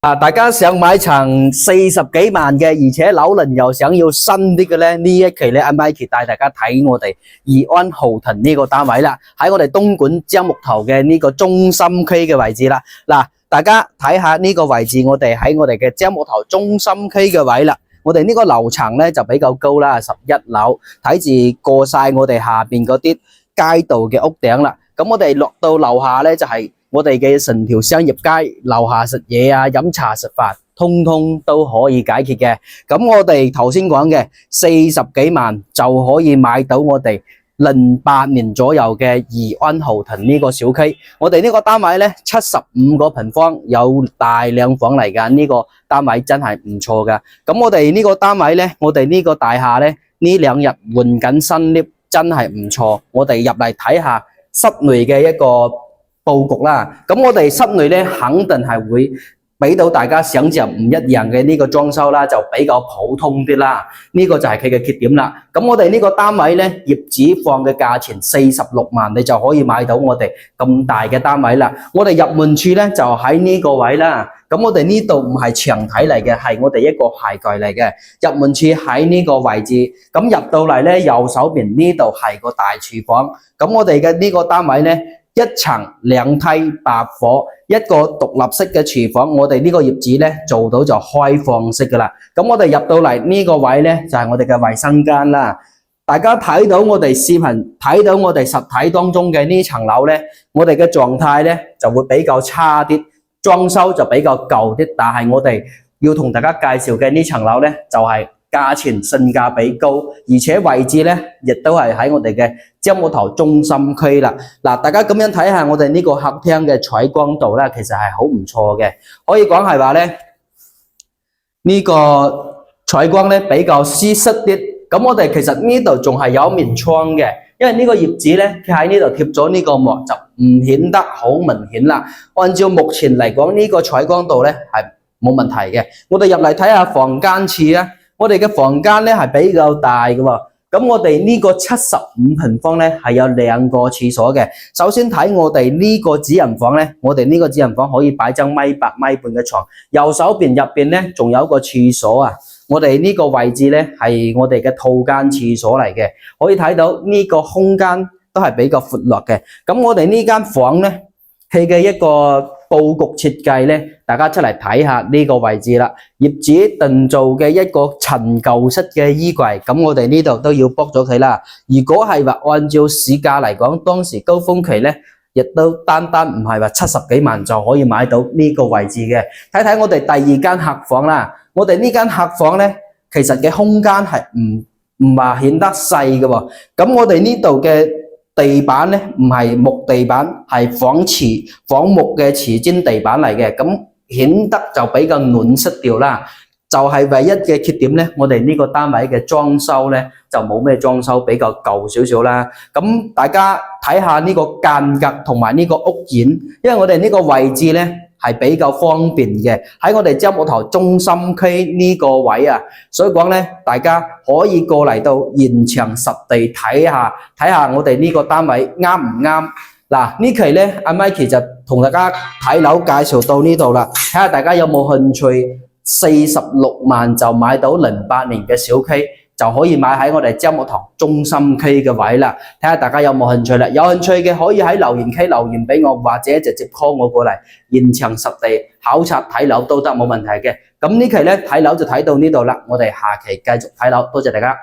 大家想買層40幾萬嘅，而且樓齡又想要新啲嘅咧，呢一期咧，阿 Mikey 帶大家睇我哋怡安豪騰呢個單位啦，喺我哋東莞樟木頭嘅呢個中心區嘅位置啦。嗱，大家睇下呢個位置，我哋喺我哋嘅樟木頭中心區嘅位啦。我哋呢個樓層咧就比較高啦，11樓，睇住過晒我哋下邊嗰啲街道嘅屋頂啦。咁我哋落到樓下咧就係我哋嘅成條商業街，樓下食嘢啊、飲茶食飯，通通都可以解決嘅。咁我哋頭先講嘅40幾萬就可以買到我哋08年左右嘅怡安豪騰呢個小區。我哋呢個單位咧75個平方，有大兩房嚟㗎，呢個單位真係唔錯㗎。咁我哋呢個單位咧，我哋呢個大廈咧呢2日換緊新 lift，真係唔錯。我哋入嚟睇下室內嘅一個布局啦，咁我哋室內咧肯定係會俾到大家想象唔一樣嘅呢個裝修啦，就比較普通啲啦。呢個就係佢嘅缺點啦。咁我哋呢個單位咧，業主放嘅價錢46萬，你就可以買到我哋咁大嘅單位啦。我哋入門處咧就喺呢個位啦。咁我哋呢度唔係牆體嚟嘅，係我哋一個鞋櫃嚟嘅。入門處喺呢個位置，咁入到嚟咧，右手邊呢度係個大廚房。咁我哋嘅呢個單位咧，一層2梯8伙，一個獨立式嘅廚房。我哋呢個業主咧做到就開放式噶啦。咁我哋入到嚟呢個位咧就係我哋嘅衛生間啦。大家睇到我哋視頻，睇到我哋實體當中嘅呢層樓咧，我哋嘅狀態咧就會比較差啲，裝修就比較舊啲。但係我哋要同大家介紹嘅呢層樓咧就係價錢性價比高，而且位置咧亦都係喺我哋嘅樟木頭中心區啦。嗱，大家咁樣睇下我哋呢個客廳嘅採光度咧，其實係好唔錯嘅，可以講係話咧呢個採光咧比較舒適啲。咁我哋其實呢度仲係有面窗嘅，因為呢個業主咧佢喺呢度貼咗呢個膜，就唔顯得好明顯啦。按照目前嚟講，呢個採光度咧係冇問題嘅。我哋入嚟睇下房間廁啊。我哋嘅房間咧係比較大嘅喎，咁我哋呢個75平方咧係有2個廁所嘅。首先睇我哋呢個主人房咧，我哋呢個主人房可以擺張1.8米嘅床，右手邊入邊咧仲有一個廁所啊。我哋呢個位置咧係我哋嘅套間廁所嚟嘅，可以睇到呢個空間都係比較闊落嘅。咁我哋呢間房咧，佢嘅一個布局設計咧，大家出嚟睇下呢個位置啦。業主訂造嘅一個陳舊式嘅衣櫃，咁我哋呢度都要剝咗佢啦。如果係話按照市價嚟講，當時高峰期咧，亦都單唔係話70幾萬就可以買到呢個位置嘅。睇睇我哋第2間客房啦，我哋呢間客房咧，其實嘅空間係唔話顯得細嘅喎。咁我哋呢度嘅地板咧唔係木地板，係仿木嘅瓷磚地板嚟嘅，咁顯得就比較暖色調啦。就係唯一嘅缺點咧，我哋呢個單位嘅裝修咧就冇咩裝修，比較舊少少啦。咁大家睇下呢個間隔同埋呢個屋檐，因為我哋呢個位置咧係比較方便嘅，喺我哋樟木頭中心區呢個位啊，所以講咧，大家可以過嚟到現場實地睇下我哋呢個單位啱唔啱。嗱，呢期咧，阿 Mikey 就同大家睇樓介紹到呢度啦，睇下大家有冇興趣，46萬就買到08年嘅小區，就可以買喺我哋樟木頭中心區嘅位啦。睇下大家有冇興趣啦，有興趣嘅可以喺留言區留言俾我，或者直接 call 我過嚟現場實地考察睇樓都得，冇問題嘅。咁呢期咧睇樓就睇到呢度啦，我哋下期繼續睇樓，多謝大家。